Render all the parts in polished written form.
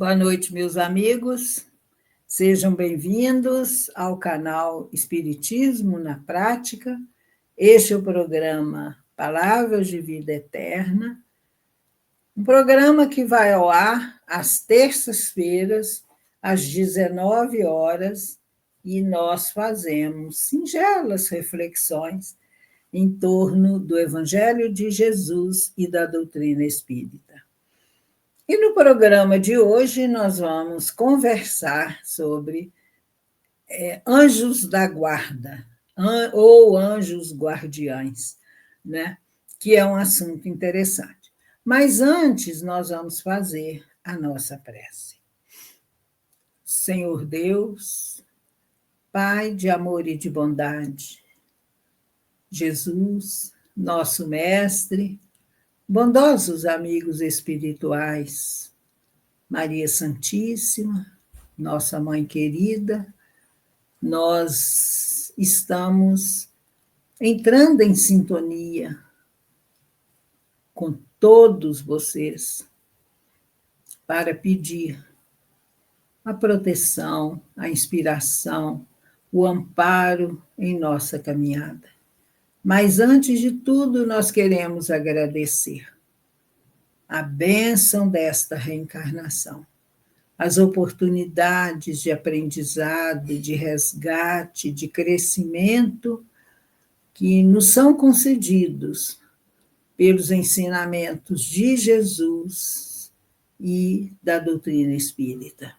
Boa noite, meus amigos. Sejam bem-vindos ao canal Espiritismo na Prática. Este é o programa Palavras de Vida Eterna, um programa que vai ao ar às terças-feiras, às 19 horas, e nós fazemos singelas reflexões em torno do Evangelho de Jesus e da doutrina espírita. E no programa de hoje nós vamos conversar sobre anjos da guarda, ou anjos guardiães, né? Que é um assunto interessante. Mas antes nós vamos fazer a nossa prece. Senhor Deus, Pai de amor e de bondade, Jesus, nosso Mestre, bondosos amigos espirituais, Maria Santíssima, nossa Mãe querida, nós estamos entrando em sintonia com todos vocês para pedir a proteção, a inspiração, o amparo em nossa caminhada. Mas, antes de tudo, nós queremos agradecer a bênção desta reencarnação, as oportunidades de aprendizado, de resgate, de crescimento que nos são concedidos pelos ensinamentos de Jesus e da doutrina espírita.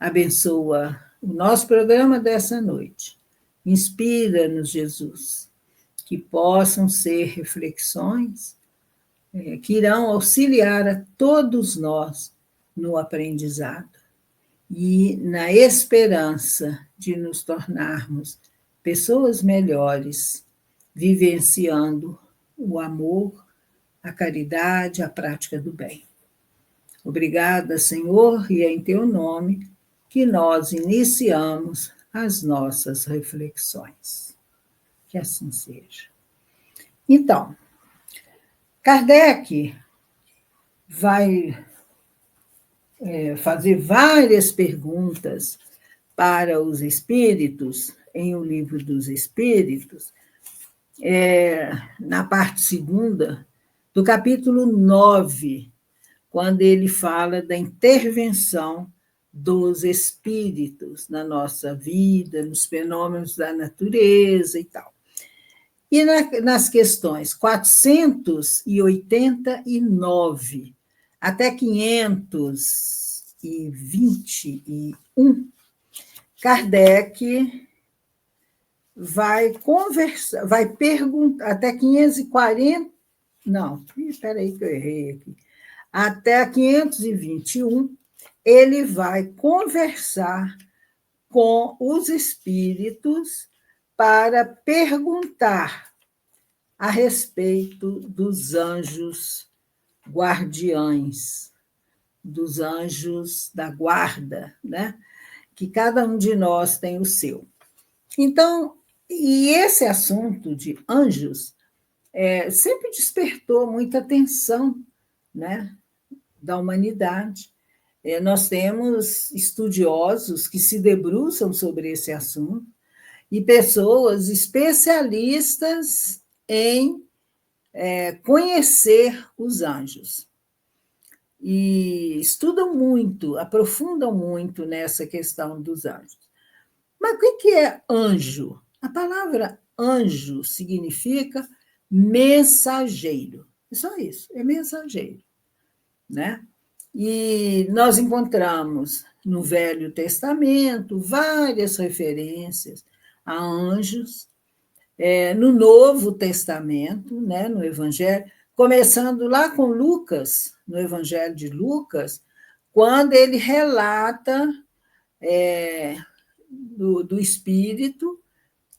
Abençoa o nosso programa dessa noite. Inspira-nos, Jesus, que possam ser reflexões que irão auxiliar a todos nós no aprendizado e na esperança de nos tornarmos pessoas melhores, vivenciando o amor, a caridade, a prática do bem. Obrigada, Senhor, e é em teu nome que nós iniciamos as nossas reflexões. Que assim seja. Então, Kardec vai fazer várias perguntas para os espíritos, em O Livro dos Espíritos, na parte segunda, do capítulo 9, quando ele fala da intervenção dos espíritos na nossa vida, nos fenômenos da natureza e tal. E nas questões 489 até 521, Kardec vai conversar, vai perguntar, até 540, não, espera aí que eu errei aqui, até 521, ele vai conversar com os espíritos para perguntar a respeito dos anjos guardiães, dos anjos da guarda, né? Que cada um de nós tem o seu. Então, e esse assunto de anjos sempre despertou muita atenção, né, da humanidade. Nós temos estudiosos que se debruçam sobre esse assunto e pessoas especialistas em conhecer os anjos. E estudam muito, aprofundam muito nessa questão dos anjos. Mas o que é anjo? A palavra anjo significa mensageiro. É só isso, é mensageiro, né? E nós encontramos no Velho Testamento várias referências a anjos, no Novo Testamento, né, no Evangelho, começando lá com Lucas, no Evangelho de Lucas, quando ele relata do espírito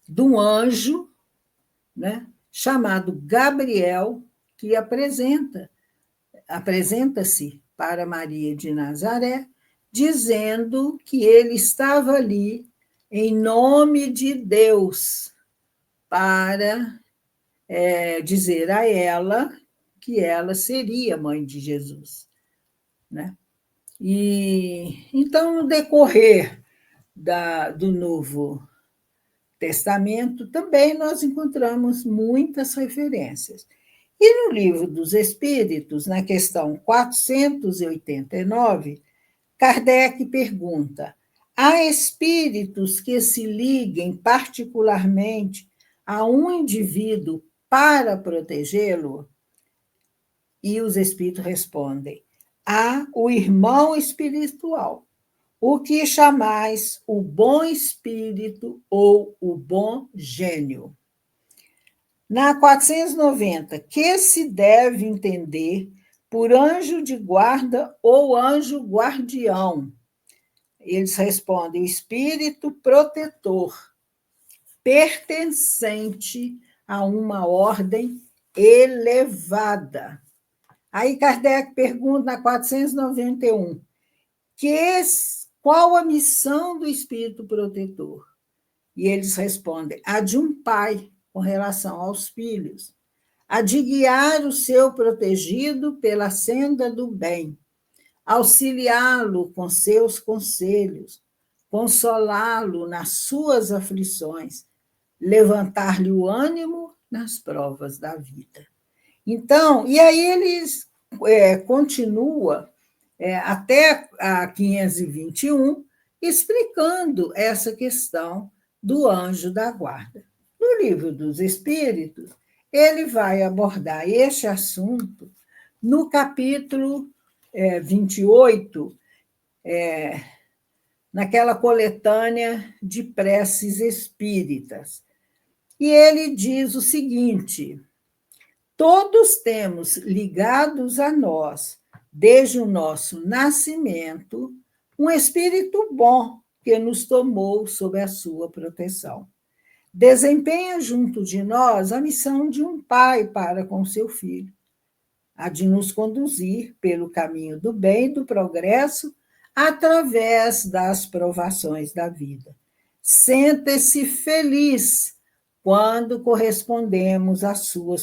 de um anjo, né, chamado Gabriel, que apresenta-se para Maria de Nazaré, dizendo que ele estava ali em nome de Deus, para dizer a ela que ela seria mãe de Jesus, né? E então, no decorrer do Novo Testamento, também nós encontramos muitas referências. E no Livro dos Espíritos, na questão 489, Kardec pergunta: há espíritos que se liguem particularmente a um indivíduo para protegê-lo? E os espíritos respondem: há o irmão espiritual, o que chamais o bom espírito ou o bom gênio. Na 490, que se deve entender por anjo de guarda ou anjo guardião? Eles respondem: o espírito protetor, pertencente a uma ordem elevada. Aí Kardec pergunta na 491, qual a missão do espírito protetor? E eles respondem: a de um pai com relação aos filhos, a de guiar o seu protegido pela senda do bem, auxiliá-lo com seus conselhos, consolá-lo nas suas aflições, levantar-lhe o ânimo nas provas da vida. Então, e aí eles continua até a 521, explicando essa questão do anjo da guarda. No Livro dos Espíritos, ele vai abordar este assunto no capítulo 28, naquela coletânea de preces espíritas. E ele diz o seguinte: todos temos ligados a nós, desde o nosso nascimento, um espírito bom que nos tomou sob a sua proteção. Desempenha junto de nós a missão de um pai para com seu filho, a de nos conduzir pelo caminho do bem e do progresso através das provações da vida. Sente-se feliz quando correspondemos à sua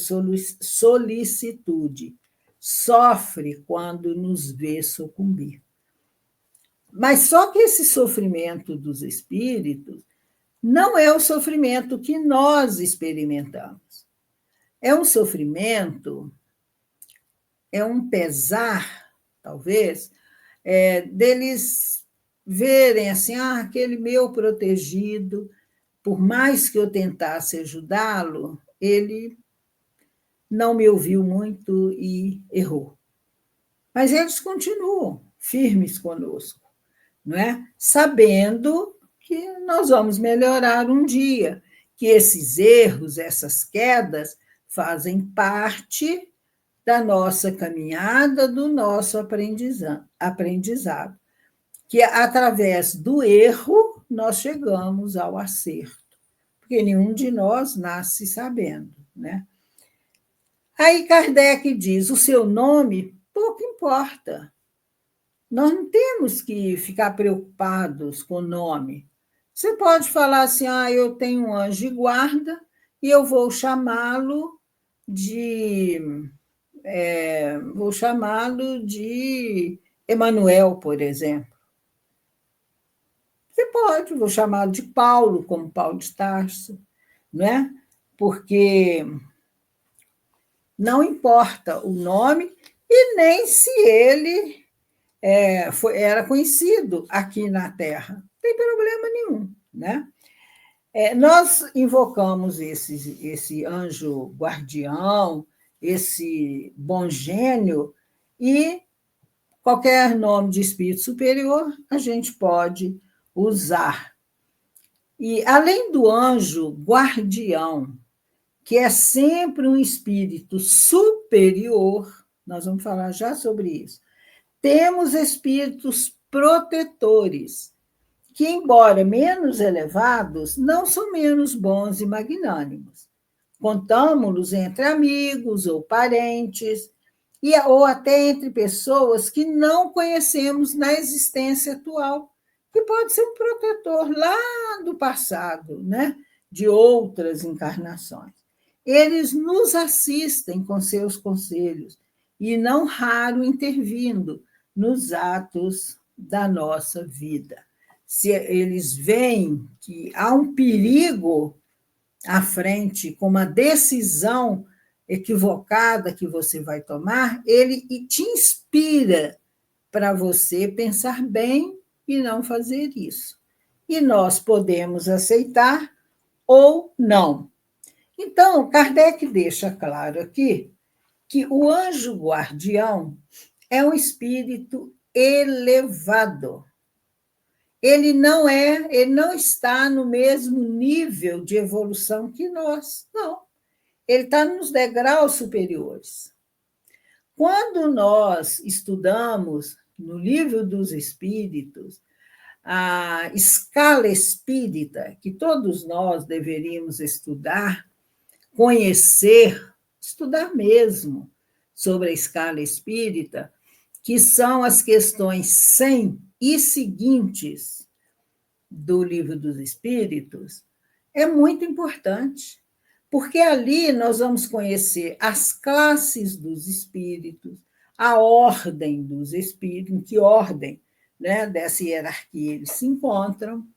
solicitude. Sofre quando nos vê sucumbir. Mas só que esse sofrimento dos espíritos não é o sofrimento que nós experimentamos. É um sofrimento, é um pesar, talvez, deles verem assim, aquele meu protegido, por mais que eu tentasse ajudá-lo, ele não me ouviu muito e errou. Mas eles continuam firmes conosco, não é? Sabendo que nós vamos melhorar um dia, que esses erros, essas quedas, fazem parte da nossa caminhada, do nosso aprendizado, que através do erro nós chegamos ao acerto, porque nenhum de nós nasce sabendo, né? Aí Kardec diz: o seu nome pouco importa. Nós não temos que ficar preocupados com o nome. Você pode falar assim: eu tenho um anjo de guarda e eu vou chamá-lo de Emanuel, por exemplo. Você pode, vou chamá-lo de Paulo, como Paulo de Tarso, não é? Porque não importa o nome e nem se ele era conhecido aqui na Terra. Não tem problema nenhum, né? Nós invocamos esse anjo guardião, esse bom gênio, e qualquer nome de espírito superior a gente pode usar. E, além do anjo guardião, que é sempre um espírito superior, nós vamos falar já sobre isso, temos espíritos protetores, que, embora menos elevados, não são menos bons e magnânimos. Contamos-los entre amigos ou parentes, ou até entre pessoas que não conhecemos na existência atual, que pode ser um protetor lá do passado, né? De outras encarnações. Eles nos assistem com seus conselhos e, não raro, intervindo nos atos da nossa vida. Se eles veem que há um perigo à frente, com uma decisão equivocada que você vai tomar, ele te inspira para você pensar bem e não fazer isso. E nós podemos aceitar ou não. Então, Kardec deixa claro aqui que o anjo guardião é um espírito elevado. Ele não está no mesmo nível de evolução que nós, não. Ele está nos degraus superiores. Quando nós estudamos no Livro dos Espíritos a escala espírita, que todos nós deveríamos estudar, conhecer, estudar mesmo sobre a escala espírita, que são as questões 100 e seguintes do Livro dos Espíritos, é muito importante, porque ali nós vamos conhecer as classes dos espíritos, a ordem dos espíritos, em que ordem, né, dessa hierarquia eles se encontram,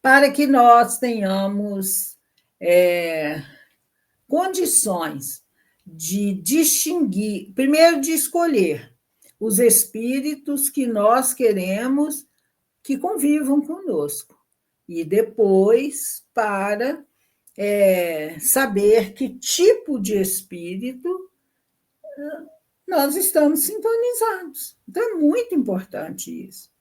para que nós tenhamos condições de distinguir, primeiro de escolher os espíritos que nós queremos que convivam conosco, e depois para saber que tipo de espírito nós estamos sintonizados. Então, é muito importante isso.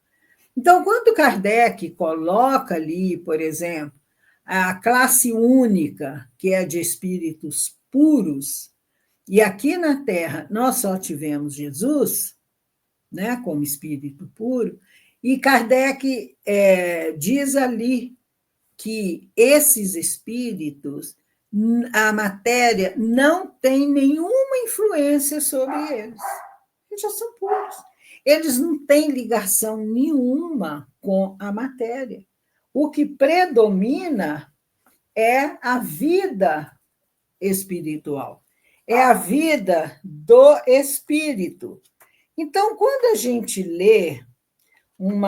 Então, quando Kardec coloca ali, por exemplo, a classe única, que é de espíritos puros, e aqui na Terra nós só tivemos Jesus, né, como espírito puro, e Kardec diz ali que esses espíritos, a matéria não tem nenhuma influência sobre eles. Eles já são puros. Eles não têm ligação nenhuma com a matéria. O que predomina é a vida espiritual, é a vida do espírito. Então, quando a gente lê um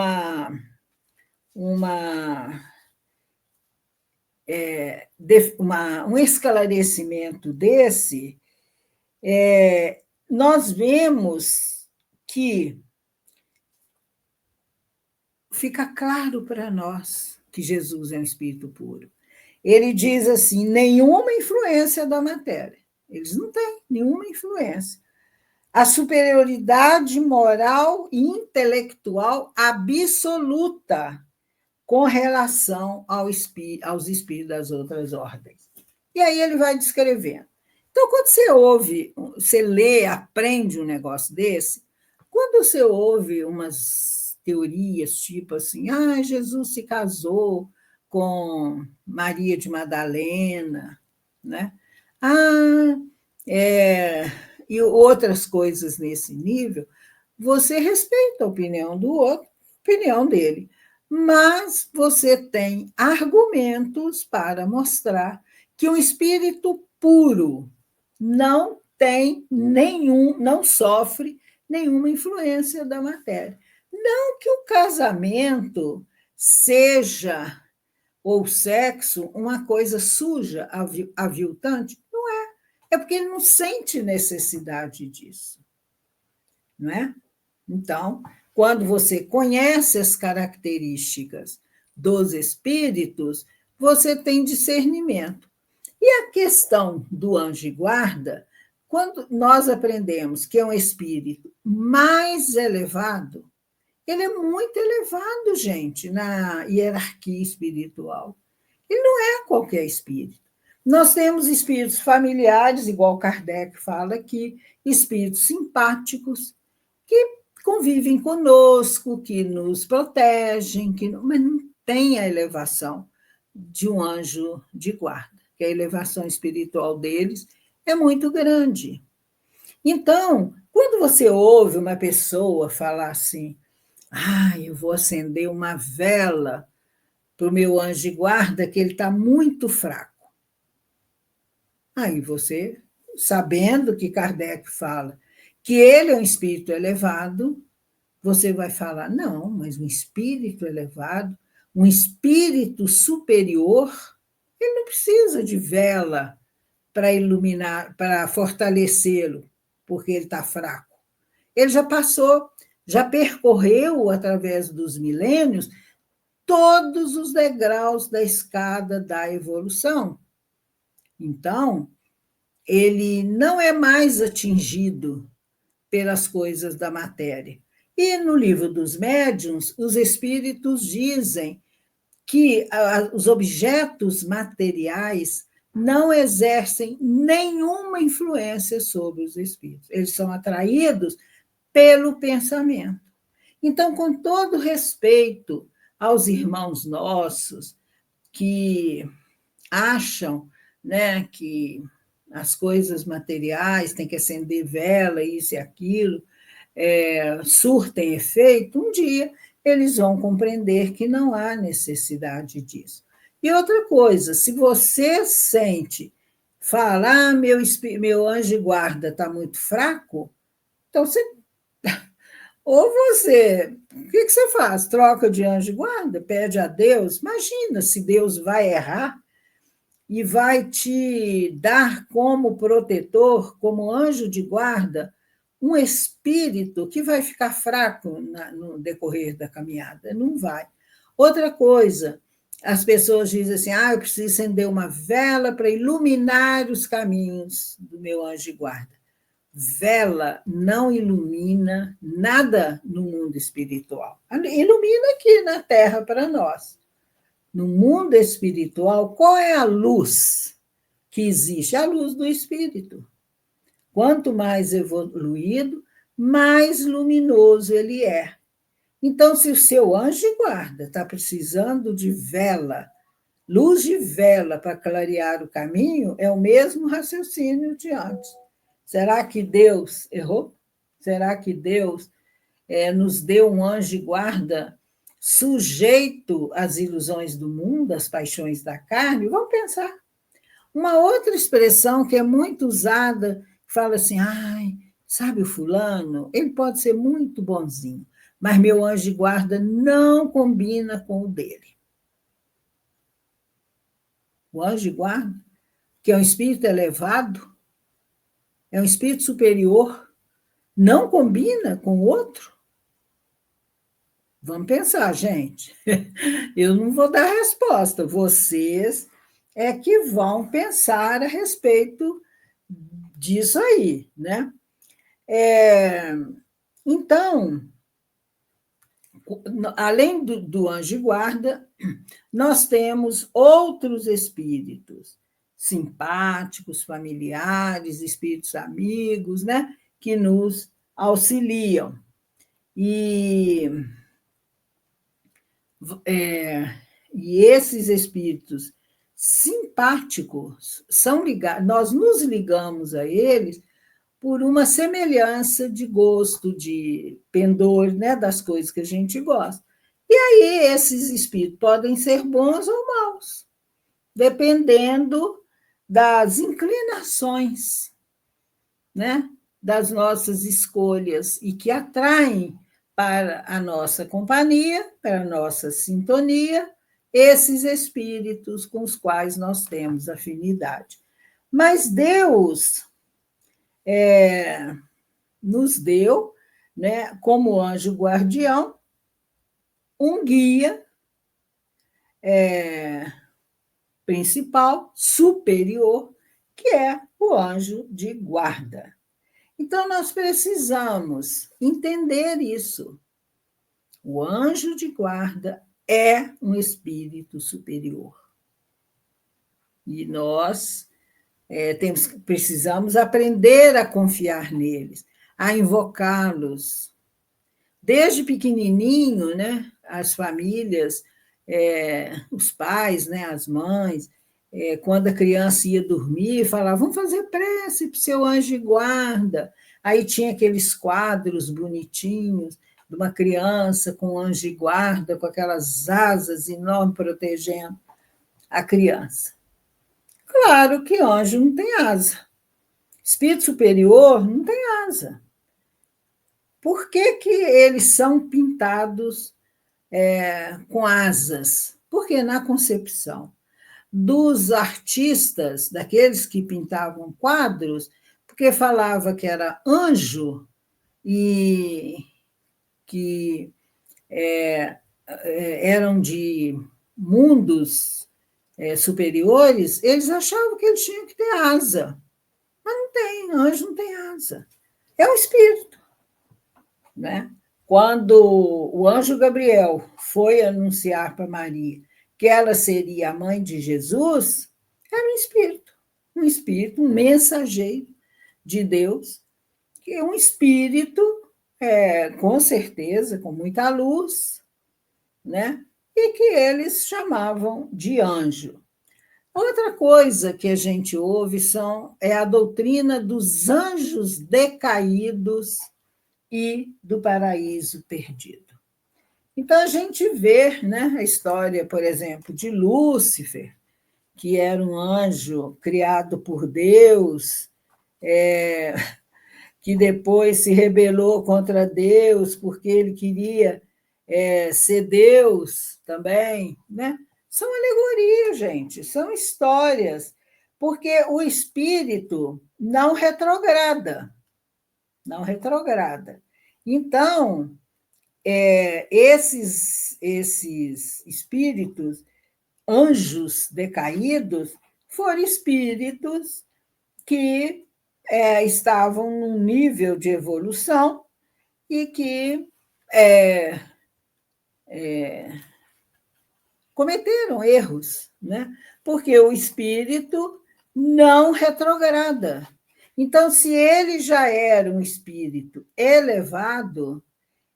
esclarecimento desse, nós vemos que fica claro para nós que Jesus é um espírito puro. Ele diz assim: nenhuma influência da matéria. Eles não têm nenhuma influência. A superioridade moral e intelectual absoluta com relação aos espíritos das outras ordens. E aí ele vai descrevendo. Então, quando você ouve, você lê, aprende um negócio desse, quando você ouve umas teorias tipo assim, Jesus se casou com Maria de Madalena, né? E outras coisas nesse nível, você respeita a opinião do outro, a opinião dele, mas você tem argumentos para mostrar que um espírito puro não tem não sofre nenhuma influência da matéria. Não que o casamento seja, ou o sexo, uma coisa suja, aviltante, não é. É porque ele não sente necessidade disso, não é? Então, quando você conhece as características dos espíritos, você tem discernimento. E a questão do anjo e guarda, quando nós aprendemos que é um espírito mais elevado, ele é muito elevado, gente, na hierarquia espiritual. Ele não é qualquer espírito. Nós temos espíritos familiares, igual Kardec fala aqui, espíritos simpáticos, que convivem conosco, que nos protegem, mas não tem a elevação de um anjo de guarda, que a elevação espiritual deles é muito grande. Então, quando você ouve uma pessoa falar assim, eu vou acender uma vela para o meu anjo de guarda, que ele está muito fraco. Aí você, sabendo que Kardec fala que ele é um espírito elevado, você vai falar, não, mas um espírito elevado, um espírito superior, ele não precisa de vela para iluminar, para fortalecê-lo, porque ele está fraco. Ele já passou, já percorreu, através dos milênios, todos os degraus da escada da evolução. Então, ele não é mais atingido pelas coisas da matéria. E no livro dos médiuns, os espíritos dizem que os objetos materiais não exercem nenhuma influência sobre os espíritos. Eles são atraídos pelo pensamento. Então, com todo respeito aos irmãos nossos que acham, né, que as coisas materiais têm que acender vela, isso e aquilo, surtem efeito, um dia eles vão compreender que não há necessidade disso. E outra coisa, se você sente falar, meu anjo de guarda está muito fraco, então você. Ou você. O que você faz? Troca de anjo de guarda? Pede a Deus? Imagina se Deus vai errar e vai te dar como protetor, como anjo de guarda, um espírito que vai ficar fraco no decorrer da caminhada. Não vai. Outra coisa, as pessoas dizem assim, eu preciso acender uma vela para iluminar os caminhos do meu anjo de guarda. Vela não ilumina nada no mundo espiritual. Ilumina aqui na Terra para nós. No mundo espiritual, qual é a luz que existe? A luz do espírito. Quanto mais evoluído, mais luminoso ele é. Então, se o seu anjo de guarda está precisando de vela, luz de vela para clarear o caminho, é o mesmo raciocínio de antes. Será que Deus errou? Será que Deus nos deu um anjo de guarda sujeito às ilusões do mundo, às paixões da carne? Vamos pensar. Uma outra expressão que é muito usada, fala assim, sabe o fulano? Ele pode ser muito bonzinho, mas meu anjo de guarda não combina com o dele. O anjo de guarda, que é um espírito elevado, é um espírito superior, não combina com o outro? Vamos pensar, gente. Eu não vou dar resposta, vocês é que vão pensar a respeito disso aí, né? Então, além do anjo de guarda, nós temos outros espíritos simpáticos, familiares, espíritos amigos, né? Que nos auxiliam. E esses espíritos simpáticos são ligados, nós nos ligamos a eles por uma semelhança de gosto, de pendor, né, das coisas que a gente gosta. E aí esses espíritos podem ser bons ou maus, dependendo das inclinações, né, das nossas escolhas, e que atraem para a nossa companhia, para a nossa sintonia, esses espíritos com os quais nós temos afinidade. Mas Deus nos deu, né, como anjo guardião, um guia principal, superior, que é o anjo de guarda. Então, nós precisamos entender isso. O anjo de guarda é um espírito superior. E nós precisamos aprender a confiar neles, a invocá-los. Desde pequenininho, né, as famílias, os pais, né, as mães, quando a criança ia dormir, falavam, vamos fazer prece para o seu anjo de guarda. Aí tinha aqueles quadros bonitinhos de uma criança com anjo de guarda, com aquelas asas enormes protegendo a criança. Claro que anjo não tem asa. Espírito superior não tem asa. por que eles são pintados com asas? Porque na concepção dos artistas, daqueles que pintavam quadros, porque falava que era anjo e que eram de mundos superiores, eles achavam que eles tinham que ter asa. Mas não tem, anjo não tem asa. É um espírito. Né? Quando o anjo Gabriel foi anunciar para Maria que ela seria a mãe de Jesus, era um espírito, um mensageiro de Deus, que é um espírito, com certeza, com muita luz, né? E que eles chamavam de anjo. Outra coisa que a gente ouve é a doutrina dos anjos decaídos e do paraíso perdido. Então, a gente vê, né, a história, por exemplo, de Lúcifer, que era um anjo criado por Deus, que depois se rebelou contra Deus porque ele queria ser Deus também. Né? São alegorias, gente, são histórias, porque o espírito não retrograda. Não retrograda. Então, esses espíritos, anjos decaídos, foram espíritos que estavam num nível de evolução e que cometeram erros, né? Porque o espírito não retrograda. Então, se ele já era um espírito elevado,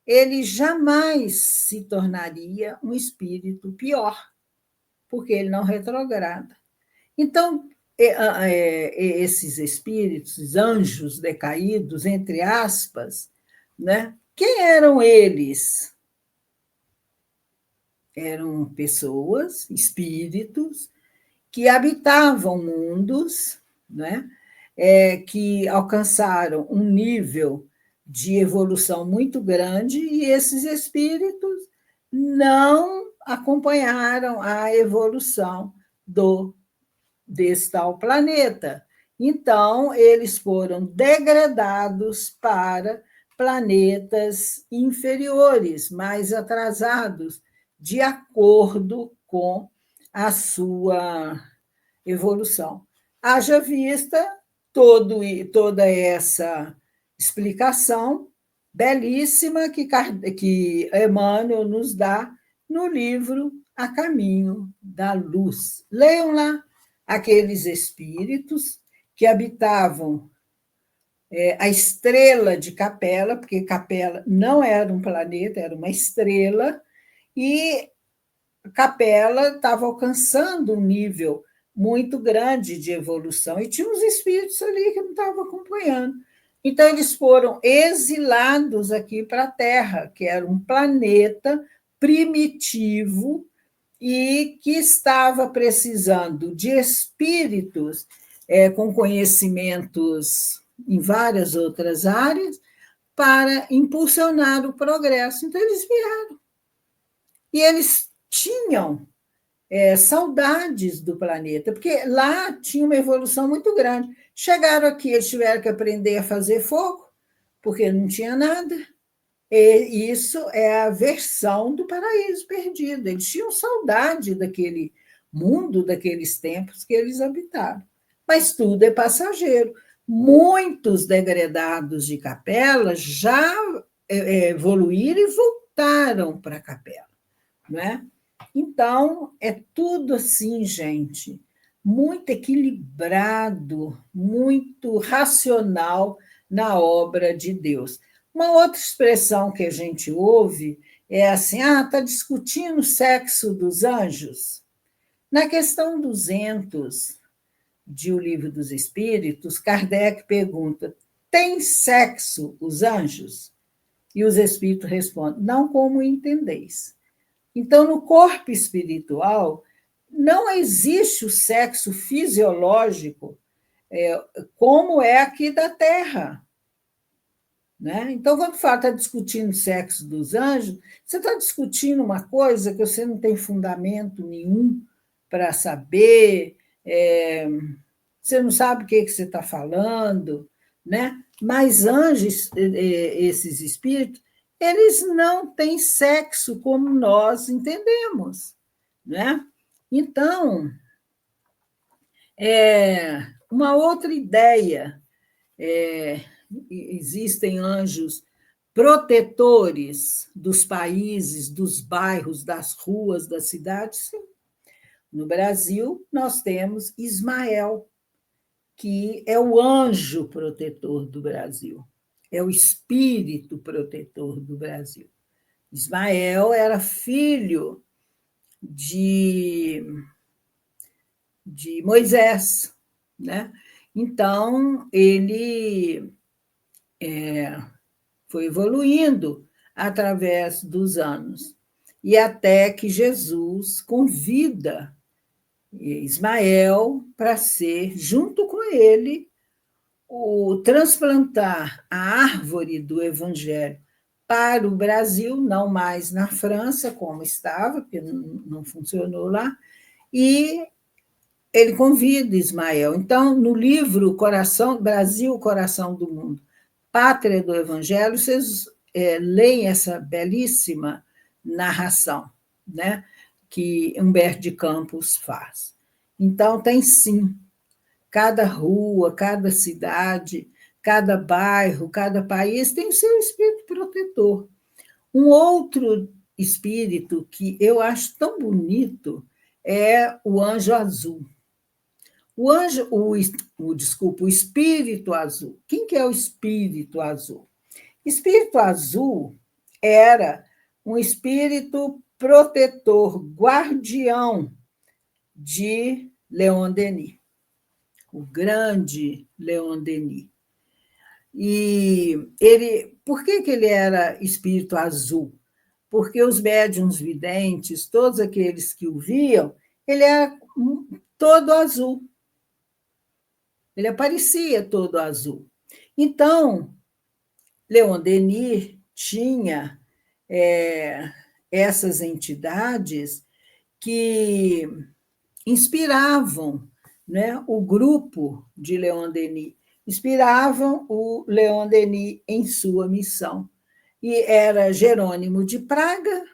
ele jamais se tornaria um espírito pior, porque ele não retrograda. Então, esses espíritos, anjos decaídos, entre aspas, né? Quem eram eles? Eram pessoas, espíritos, que habitavam mundos, né? Que alcançaram um nível de evolução muito grande e esses espíritos não acompanharam a evolução desse tal planeta. Então, eles foram degradados para planetas inferiores, mais atrasados, de acordo com a sua evolução. Haja vista toda essa explicação belíssima que Emmanuel nos dá no livro A Caminho da Luz. Leiam lá aqueles espíritos que habitavam a estrela de Capela, porque Capela não era um planeta, era uma estrela, e Capela estava alcançando um nível muito grande de evolução, e tinha uns espíritos ali que não estavam acompanhando. Então, eles foram exilados aqui para a Terra, que era um planeta primitivo e que estava precisando de espíritos com conhecimentos em várias outras áreas para impulsionar o progresso. Então, eles vieram. E eles tinham saudades do planeta, porque lá tinha uma evolução muito grande. Chegaram aqui, eles tiveram que aprender a fazer fogo, porque não tinha nada. E isso é a versão do paraíso perdido. Eles tinham saudade daquele mundo, daqueles tempos que eles habitaram. Mas tudo é passageiro. Muitos degredados de Capela já evoluíram e voltaram para a Capela. Não é? Então, é tudo assim, gente, muito equilibrado, muito racional na obra de Deus. Uma outra expressão que a gente ouve é assim: está discutindo o sexo dos anjos? Na questão 200 de O Livro dos Espíritos, Kardec pergunta: tem sexo os anjos? E os espíritos respondem: não como entendeis. Então, no corpo espiritual, não existe o sexo fisiológico como é aqui da Terra. né? Então, quando fala está discutindo o sexo dos anjos, você está discutindo uma coisa que você não tem fundamento nenhum para saber, você não sabe o que você está falando, né? Mas anjos, esses espíritos, eles não têm sexo como nós entendemos, né? Então, uma outra ideia, existem anjos protetores dos países, dos bairros, das ruas, das cidades, sim. No Brasil, nós temos Ismael, que é o anjo protetor do Brasil, é o espírito protetor do Brasil. Ismael era filho de Moisés, né? Então, ele foi evoluindo através dos anos, e até que Jesus convida Ismael para ser, junto com ele, o transplantar a árvore do Evangelho para o Brasil, não mais na França, como estava, porque não funcionou lá, e ele convida Ismael. Então, no livro Coração Brasil, Coração do Mundo, Pátria do Evangelho, vocês leem essa belíssima narração, né, que Humberto de Campos faz. Então, tem sim, cada rua, cada cidade, cada bairro, cada país tem o seu espírito protetor. Um outro espírito que eu acho tão bonito é o anjo azul. Desculpa, o espírito azul. Quem que é o espírito azul? Espírito azul era um espírito protetor, guardião de Leon Denis, o grande Leon Denis. E por que ele era espírito azul? Porque os médiuns videntes, todos aqueles que o viam, ele era todo azul. Ele aparecia todo azul. Então, Leon Denis tinha essas entidades que inspiravam, né, o grupo de Leon Denis, inspiravam o Leon Denis em sua missão. E era Jerônimo de Praga,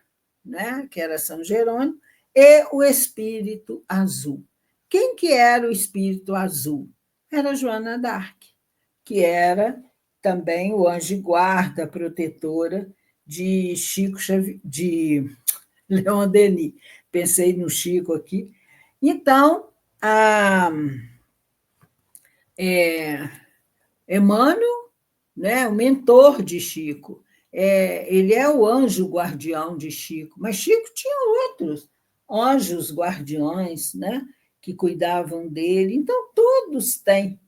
né, que era São Jerônimo, e o Espírito Azul. Quem que era o Espírito Azul? Era Joana d'Arc, que era também o anjo guarda protetora de de Leon Denis. Pensei no Chico aqui. Então, Emmanuel, né, o mentor de Chico, ele é o anjo guardião de Chico, mas Chico tinha outros anjos guardiões, né, que cuidavam dele. Então, todos têm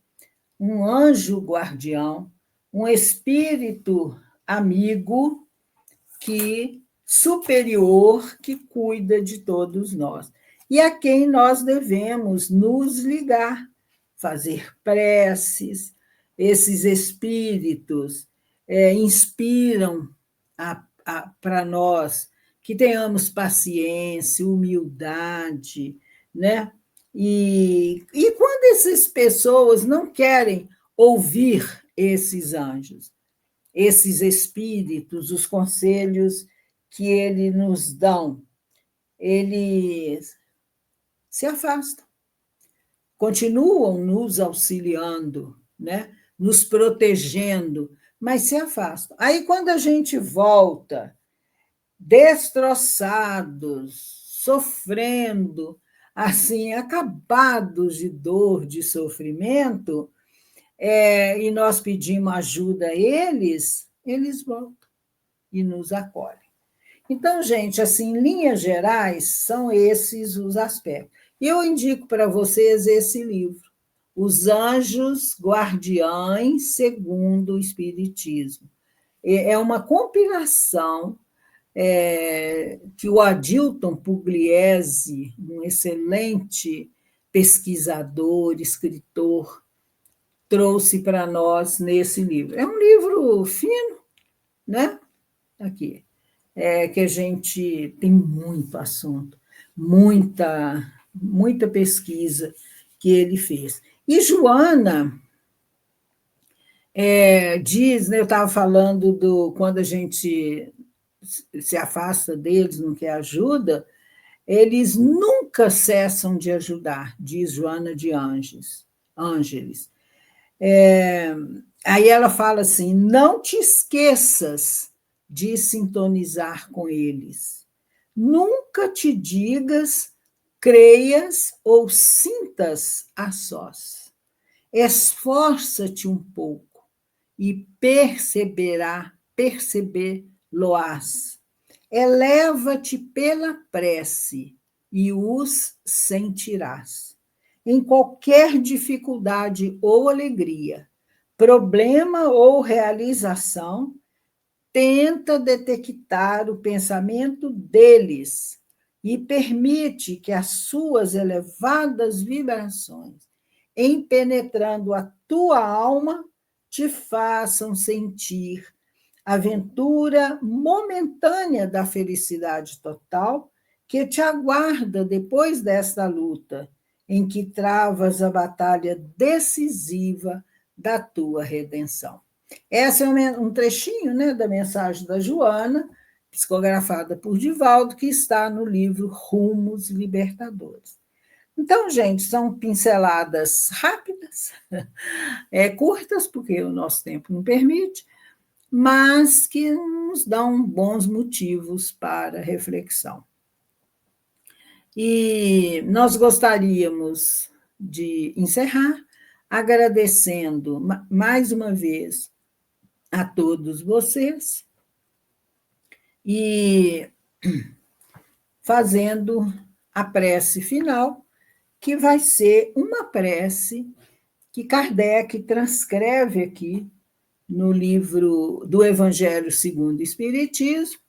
um anjo guardião, um espírito amigo que superior que cuida de todos nós e a quem nós devemos nos ligar, fazer preces. Esses espíritos inspiram para nós que tenhamos paciência, humildade, né? E quando essas pessoas não querem ouvir esses anjos, esses espíritos, os conselhos que eles nos dão, eles se afastam, continuam nos auxiliando, né? Nos protegendo, mas se afastam. Aí, quando a gente volta destroçados, sofrendo, assim, acabados de dor, de sofrimento, e nós pedimos ajuda a eles, eles voltam e nos acolhem. Então, gente, assim, em linhas gerais, são esses os aspectos. E eu indico para vocês esse livro, Os Anjos Guardiães segundo o Espiritismo. É uma compilação que o Adilton Pugliese, um excelente pesquisador, escritor, trouxe para nós nesse livro. É um livro fino, né? Aqui. Que a gente tem muito assunto, muita pesquisa que ele fez. E Joana diz, né, eu estava falando quando a gente se afasta deles, não quer ajuda, eles nunca cessam de ajudar, diz Joana de Ângeles. Aí ela fala assim: não te esqueças de sintonizar com eles. Nunca te digas, creias ou sintas a sós. Esforça-te um pouco e perceber-lo-ás. Eleva-te pela prece e os sentirás. Em qualquer dificuldade ou alegria, problema ou realização, tenta detectar o pensamento deles e permite que as suas elevadas vibrações, em penetrando a tua alma, te façam sentir a aventura momentânea da felicidade total que te aguarda depois desta luta, em que travas a batalha decisiva da tua redenção. Esse é um trechinho, né, da mensagem da Joana, psicografada por Divaldo, que está no livro Rumos Libertadores. Então, gente, são pinceladas rápidas, curtas, porque o nosso tempo não permite, mas que nos dão bons motivos para reflexão. E nós gostaríamos de encerrar agradecendo mais uma vez a todos vocês e fazendo a prece final, que vai ser uma prece que Kardec transcreve aqui no livro do Evangelho segundo o Espiritismo,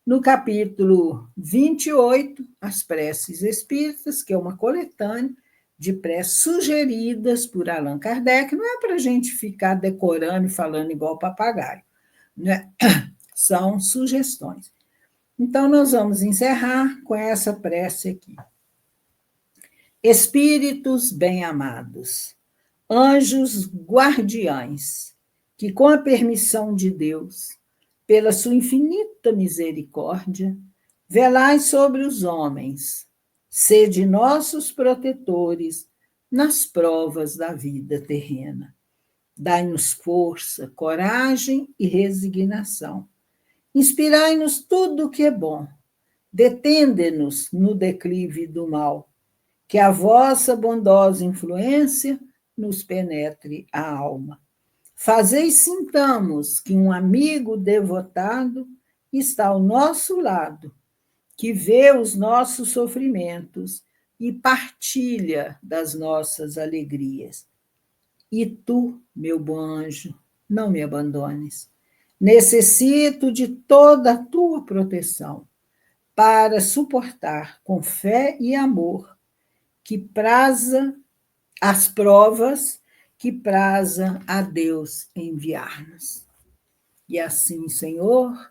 no capítulo 28, As Preces Espíritas, que é uma coletânea de preces sugeridas por Allan Kardec. Não é para a gente ficar decorando e falando igual papagaio, né? São sugestões. Então, nós vamos encerrar com essa prece aqui. Espíritos bem-amados, anjos guardiães, que com a permissão de Deus, pela sua infinita misericórdia, velai sobre os homens, sede nossos protetores nas provas da vida terrena. Dai-nos força, coragem e resignação. Inspirai-nos tudo o que é bom. Detende-nos no declive do mal. Que a vossa bondosa influência nos penetre a alma. Fazei sintamos que um amigo devotado está ao nosso lado, que vê os nossos sofrimentos e partilha das nossas alegrias. E tu, meu bom anjo, não me abandones. Necessito de toda a tua proteção para suportar com fé e amor que praza as provas que praza a Deus enviar-nos. E assim, Senhor,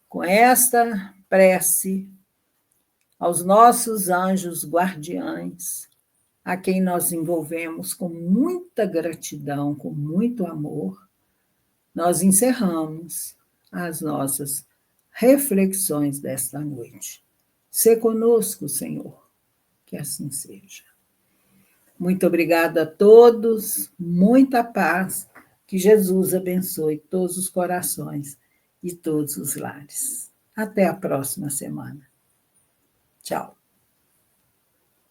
com esta prece aos nossos anjos guardiães, a quem nós envolvemos com muita gratidão, com muito amor, nós encerramos as nossas reflexões desta noite. Sê conosco, Senhor, que assim seja. Muito obrigada a todos, muita paz, que Jesus abençoe todos os corações e todos os lares. Até a próxima semana. Tchau.